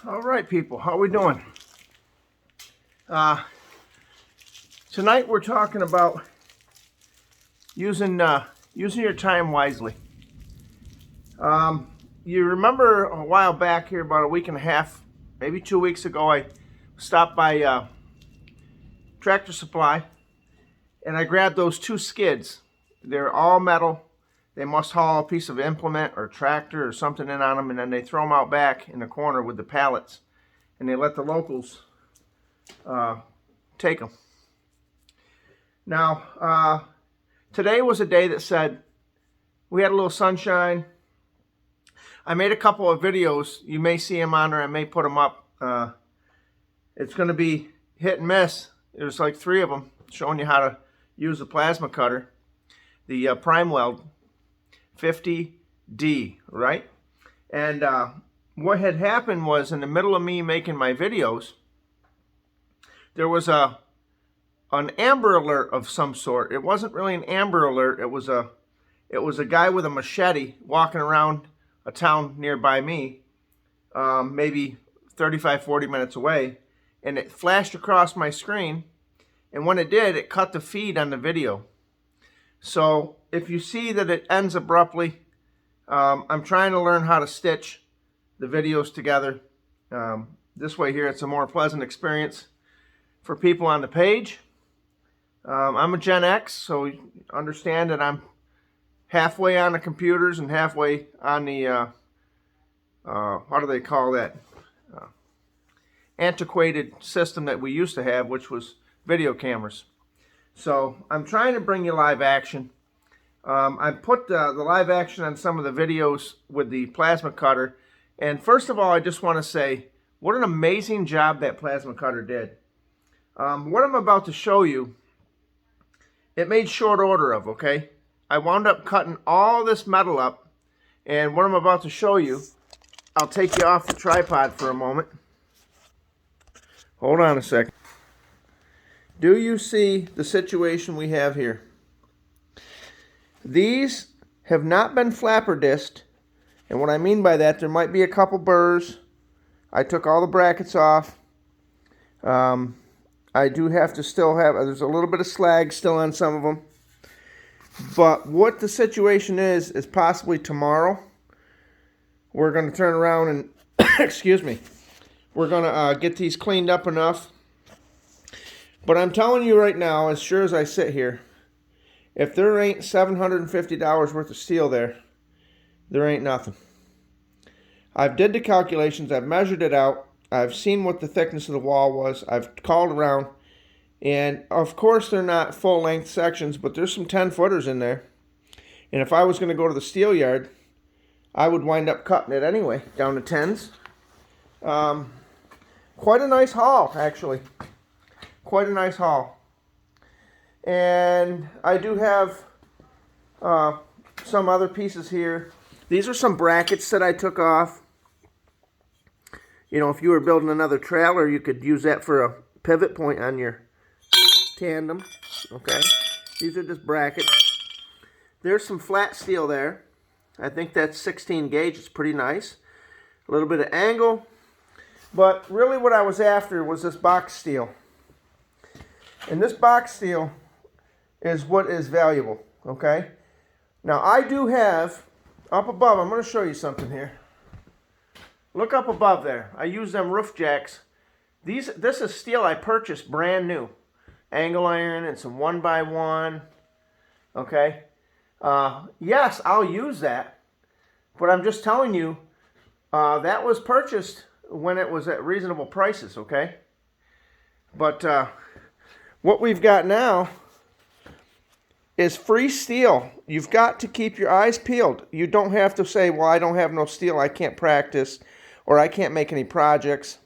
All right, people, how we doing? Tonight we're talking about using your time wisely. You remember a while back here, about a week and a half, maybe 2 weeks ago, I stopped by Tractor Supply and I grabbed those two skids. They're all metal. They must haul a piece of implement or tractor or something in on them, and then they throw them out back in the corner with the pallets, and they let the locals take them. Now, today was a day that said we had a little sunshine. I made a couple of videos. You may see them on there. I may put them up. It's going to be hit and miss. There's like 3 of them showing you how to use the plasma cutter, the PrimeWeld 50D, right? And what had happened was, in the middle of me making my videos, there was an Amber Alert of some sort. It wasn't really an Amber Alert. It was a guy with a machete walking around a town nearby me, maybe 35-40 minutes away, and it flashed across my screen, and when it did, it cut the feed on the video. So if you see that it ends abruptly, I'm trying to learn how to stitch the videos together. This way here, it's a more pleasant experience for people on the page. I'm a Gen X, so you understand that I'm halfway on the computers and halfway on the, what do they call that? Antiquated system that we used to have, which was video cameras. So I'm trying to bring you live action. I put the live action on some of the videos with the plasma cutter. And first of all, I just want to say what an amazing job that plasma cutter did. What I'm about to show you, it made short order of, okay? I wound up cutting all this metal up, and what I'm about to show you, I'll take you off the tripod for a moment. Hold on a second. Do you see the situation we have here? These have not been flapper disked, and what I mean by that, there might be a couple burrs. I took all the brackets off. I do have to still have, there's a little bit of slag still on some of them. But what the situation is possibly tomorrow, we're going to turn around and, excuse me, we're going to get these cleaned up enough. But I'm telling you right now, as sure as I sit here, if there ain't $750 worth of steel there ain't nothing. I've did the calculations, I've measured it out, I've seen what the thickness of the wall was, I've called around, and of course they're not full length sections, but there's some 10-footers in there. And if I was going to go to the steel yard, I would wind up cutting it anyway, down to 10s. Quite a nice haul, actually. Quite a nice haul. And I do have some other pieces here. These are some brackets that I took off. You know, if you were building another trailer, you could use that for a pivot point on your tandem. Okay, these are just brackets. There's some flat steel there. I think that's 16 gauge. It's pretty nice. A little bit of angle. But really what I was after was this box steel. And this box steel is what is valuable, okay? Now I do have, up above, I'm going to show you something here. Look up above there. I use them roof jacks. This is steel I purchased brand new. Angle iron and some 1x1, okay? Yes, I'll use that. But I'm just telling you, that was purchased when it was at reasonable prices, okay? But what we've got now is free steel. You've got to keep your eyes peeled. You don't have to say, well, I don't have no steel, I can't practice, or I can't make any projects.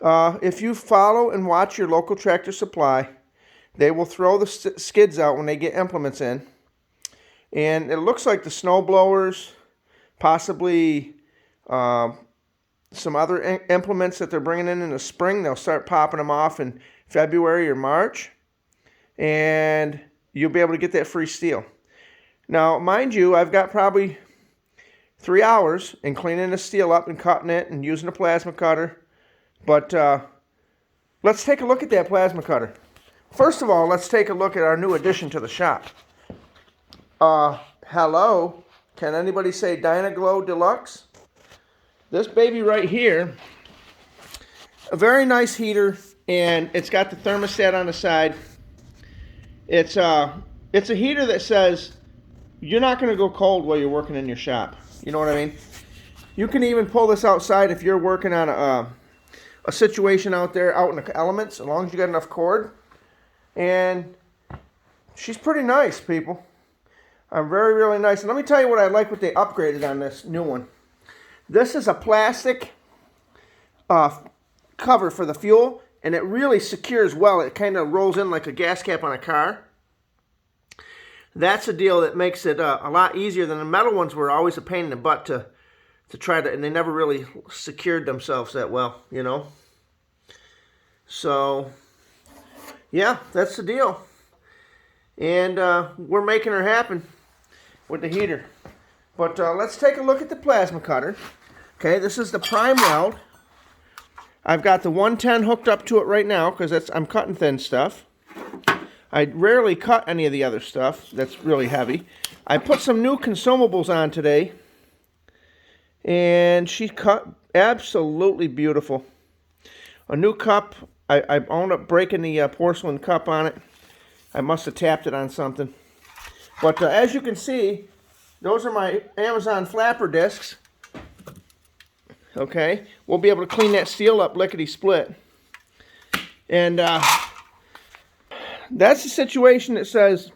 If you follow and watch your local Tractor Supply, they will throw the skids out when they get implements in. And it looks like the snow blowers, possibly some other implements that they're bringing in the spring, they'll start popping them off in February or March. And you'll be able to get that free steel. Now, mind you, I've got probably 3 hours in cleaning the steel up and cutting it and using a plasma cutter. But let's take a look at that plasma cutter. First of all, let's take a look at our new addition to the shop. Hello? Can anybody say Dynaglow Deluxe? This baby right here, a very nice heater, and it's got the thermostat on the side. It's a heater that says you're not going to go cold while you're working in your shop. You know what I mean? You can even pull this outside if you're working on a situation out there, out in the elements, as long as you got enough cord. And she's pretty nice, people. Very, really nice. And let me tell you what I like what they upgraded on this new one. This is a plastic cover for the fuel, and it really secures well. It kind of rolls in like a gas cap on a car. That's a deal that makes it a lot easier than the metal ones were always a pain in the butt to try to, and they never really secured themselves that well, you know. So, yeah, that's the deal. And we're making her happen with the heater. But let's take a look at the plasma cutter. Okay, this is the PrimeWeld. I've got the 110 hooked up to it right now because I'm cutting thin stuff. I rarely cut any of the other stuff that's really heavy. I put some new consumables on today, and she cut absolutely beautiful. A new cup. I wound up breaking the porcelain cup on it. I must have tapped it on something. But as you can see, those are my Amazon flapper discs. Okay, we'll be able to clean that steel up lickety-split. And that's the situation that says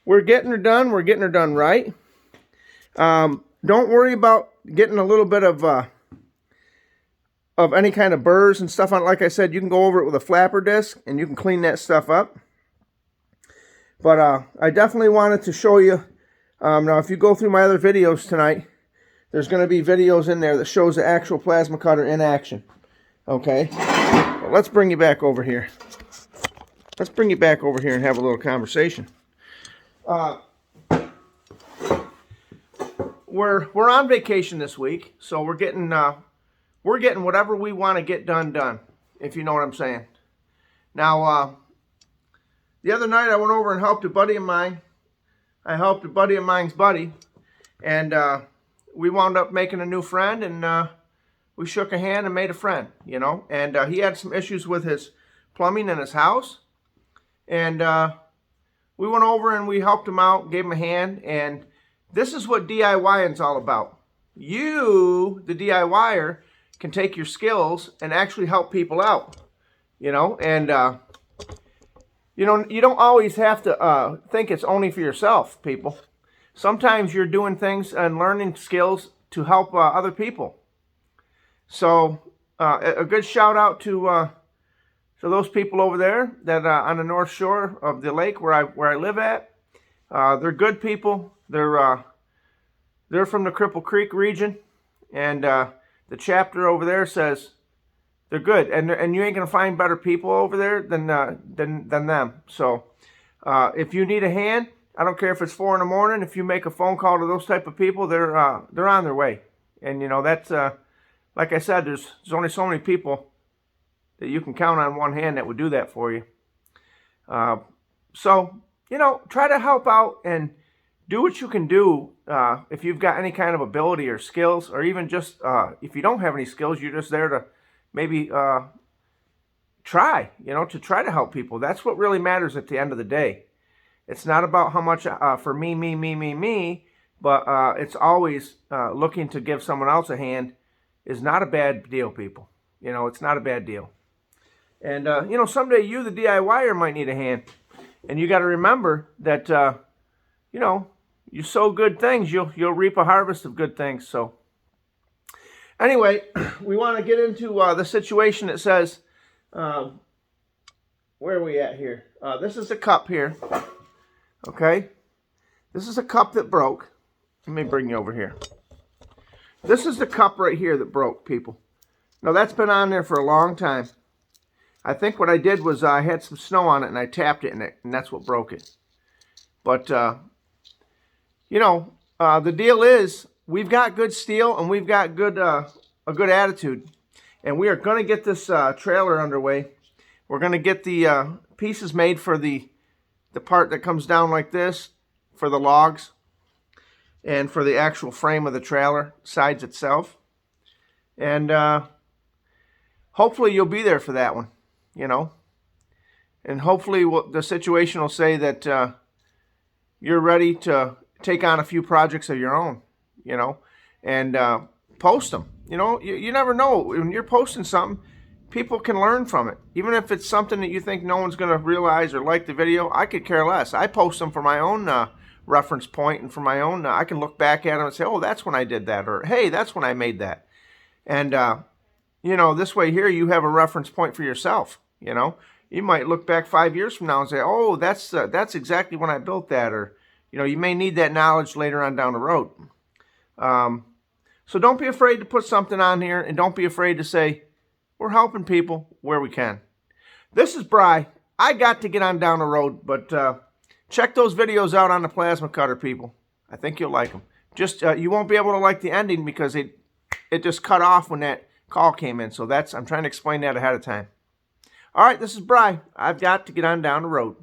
we're getting her done right. Don't worry about getting a little bit of any kind of burrs and stuff on it. Like I said, you can go over it with a flapper disc and you can clean that stuff up. But I definitely wanted to show you. Now, if you go through my other videos tonight, there's going to be videos in there that shows the actual plasma cutter in action. Okay? Well, let's bring you back over here. Let's bring you back over here and have a little conversation. We're on vacation this week, so we're getting whatever we want to get done, if you know what I'm saying. Now, the other night I went over and helped a buddy of mine. I helped a buddy of mine's buddy, and we wound up making a new friend, and we shook a hand and made a friend, you know. And he had some issues with his plumbing in his house, and we went over and we helped him out, gave him a hand, and this is what DIYing is all about. You, the DIYer, can take your skills and actually help people out, you know. And you know, you don't always have to think it's only for yourself, people. Sometimes you're doing things and learning skills to help other people. So a good shout out to those people over there that on the north shore of the lake where I live at. They're good people. They're from the Cripple Creek region, and the chapter over there says they're good, and you ain't gonna find better people over there than them. So if you need a hand, I don't care if it's 4 in the morning. If you make a phone call to those type of people, they're on their way. And you know that's like I said, there's only so many people that you can count on one hand that would do that for you. So you know, try to help out and do what you can do. If you've got any kind of ability or skills, or even just if you don't have any skills, you're just there to maybe try, you know, to try to help people. That's what really matters at the end of the day. It's not about how much for me, but it's always looking to give someone else a hand is not a bad deal, people. You know, it's not a bad deal. And, you know, someday you, the DIYer, might need a hand. And you got to remember that, you know, you sow good things, you'll reap a harvest of good things. So anyway, we want to get into the situation that says, where are we at here? This is a cup here. Okay? This is a cup that broke. Let me bring you over here. This is the cup right here that broke, people. Now, that's been on there for a long time. I think what I did was I had some snow on it and I tapped it in it, and that's what broke it. But, you know, the deal is we've got good steel and we've got good a good attitude, and we are going to get this trailer underway. We're going to get the pieces made for the part that comes down like this for the logs and for the actual frame of the trailer sides itself. And hopefully you'll be there for that one, you know. And hopefully the situation will say that you're ready to take on a few projects of your own, you know, and post them. You know, you never know. When you're posting something, people can learn from it. Even if it's something that you think no one's going to realize or like the video, I could care less. I post them for my own reference point and for my own, I can look back at them and say, oh, that's when I did that, or hey, that's when I made that. And, you know, this way here you have a reference point for yourself, you know. You might look back 5 years from now and say, oh, that's exactly when I built that, or, you know, you may need that knowledge later on down the road. So don't be afraid to put something on here, and don't be afraid to say, we're helping people where we can. This is Bry. I got to get on down the road, but check those videos out on the plasma cutter, people. I think you'll like them. Just you won't be able to like the ending because it just cut off when that call came in. So I'm trying to explain that ahead of time. All right, this is Bry. I've got to get on down the road.